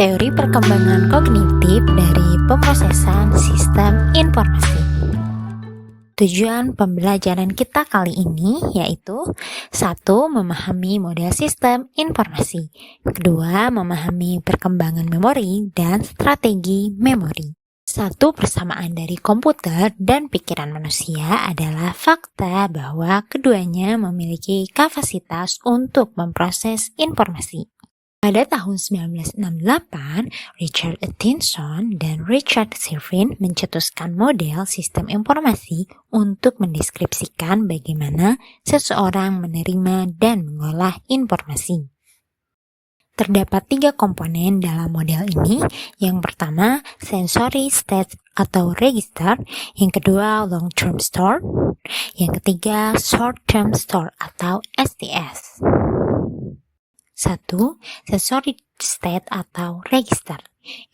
Teori perkembangan kognitif dari pemrosesan sistem informasi. Tujuan pembelajaran kita kali ini yaitu 1. Memahami model sistem informasi. Kedua, memahami perkembangan memori dan strategi memori. Satu persamaan dari komputer dan pikiran manusia adalah fakta bahwa keduanya memiliki kapasitas untuk memproses informasi. Pada tahun 1968, Richard Atkinson dan Richard Shervin mencetuskan model sistem informasi untuk mendeskripsikan bagaimana seseorang menerima dan mengolah informasi. Terdapat 3 komponen dalam model ini. Yang pertama, sensory state atau register. Yang kedua, long term store. Yang ketiga, short term store atau STS. 1. Sensory state atau register.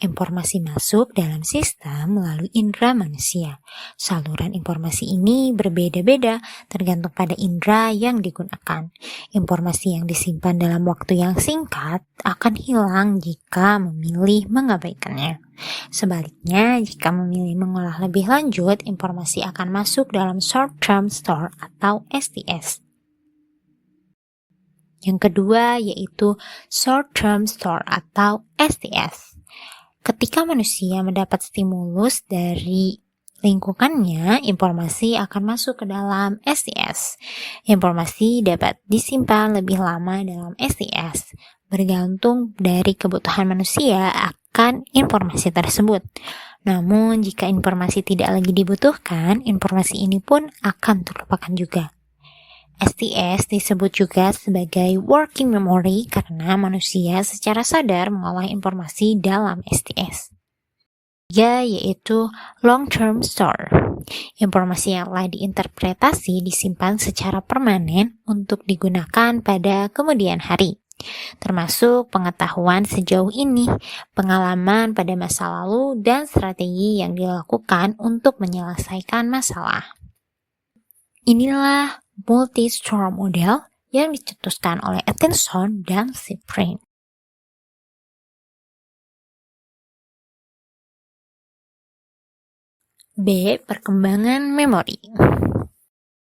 Informasi masuk dalam sistem melalui indera manusia. Saluran informasi ini berbeda-beda tergantung pada indera yang digunakan. Informasi yang disimpan dalam waktu yang singkat akan hilang jika memilih mengabaikannya. Sebaliknya, jika memilih mengolah lebih lanjut, informasi akan masuk dalam short term store atau STS. Yang kedua yaitu short term store atau STS. Ketika manusia mendapat stimulus dari lingkungannya, informasi akan masuk ke dalam STS. Informasi dapat disimpan lebih lama dalam STS, bergantung dari kebutuhan manusia akan informasi tersebut. Namun, jika informasi tidak lagi dibutuhkan, informasi ini pun akan terlupakan juga. STS disebut juga sebagai working memory karena manusia secara sadar mengolah informasi dalam STS. Yaitu long term store. Informasi yang telah diinterpretasi disimpan secara permanen untuk digunakan pada kemudian hari, termasuk pengetahuan sejauh ini, pengalaman pada masa lalu, dan strategi yang dilakukan untuk menyelesaikan masalah. Inilah multi-store model yang dicetuskan oleh Atkinson dan Shervin. B. Perkembangan memori.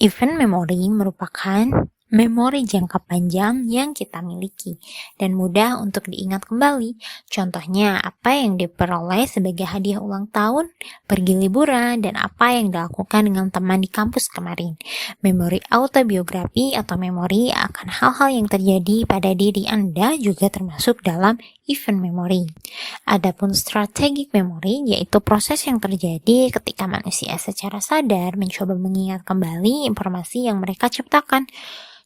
Event memory merupakan memori jangka panjang yang kita miliki dan mudah untuk diingat kembali. Contohnya, apa yang diperoleh sebagai hadiah ulang tahun, pergi liburan, dan apa yang dilakukan dengan teman di kampus kemarin. Memori autobiografi atau memori akan hal-hal yang terjadi pada diri Anda juga termasuk dalam event memory. Adapun strategic memory yaitu proses yang terjadi ketika manusia secara sadar mencoba mengingat kembali informasi yang mereka ciptakan.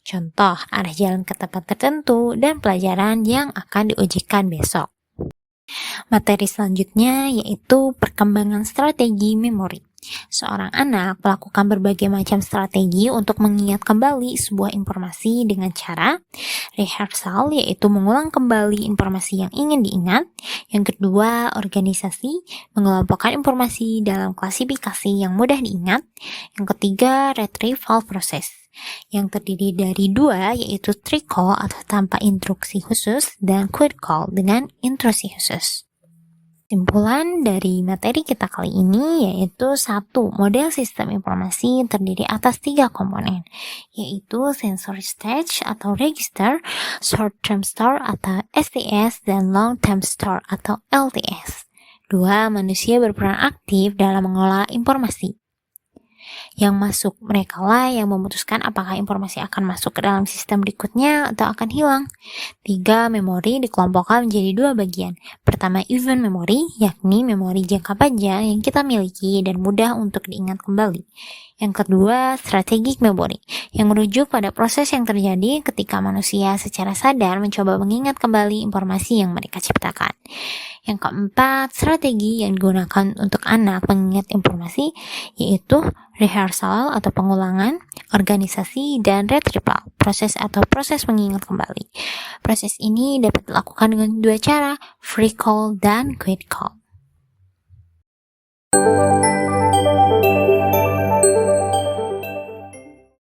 Contoh, arah jalan ke tempat tertentu dan pelajaran yang akan diujikan besok. Materi selanjutnya yaitu perkembangan strategi memori. Seorang anak melakukan berbagai macam strategi untuk mengingat kembali sebuah informasi dengan cara rehearsal, yaitu mengulang kembali informasi yang ingin diingat. Yang kedua, organisasi, mengelompokkan informasi dalam klasifikasi yang mudah diingat. Yang ketiga, retrieval proses, yang terdiri dari 2, yaitu recall atau tanpa instruksi khusus dan quick call dengan instruksi khusus. Kesimpulan dari materi kita kali ini yaitu 1. Model sistem informasi terdiri atas 3 komponen, yaitu sensory stage atau register, short term store atau STS, dan long term store atau LTS. 2. Manusia berperan aktif dalam mengolah informasi yang masuk. Mereka lah yang memutuskan apakah informasi akan masuk ke dalam sistem berikutnya atau akan hilang. 3. Memori dikelompokkan menjadi 2 bagian. Pertama, event memory, yakni memori jangka panjang yang kita miliki dan mudah untuk diingat kembali. Yang kedua, strategic memory, yang merujuk pada proses yang terjadi ketika manusia secara sadar mencoba mengingat kembali informasi yang mereka ciptakan. Yang keempat, strategi yang digunakan untuk anak mengingat informasi, yaitu rehearsal atau pengulangan, organisasi, dan retrieval, proses mengingat kembali. Proses ini dapat dilakukan dengan 2 cara, free call dan quick call.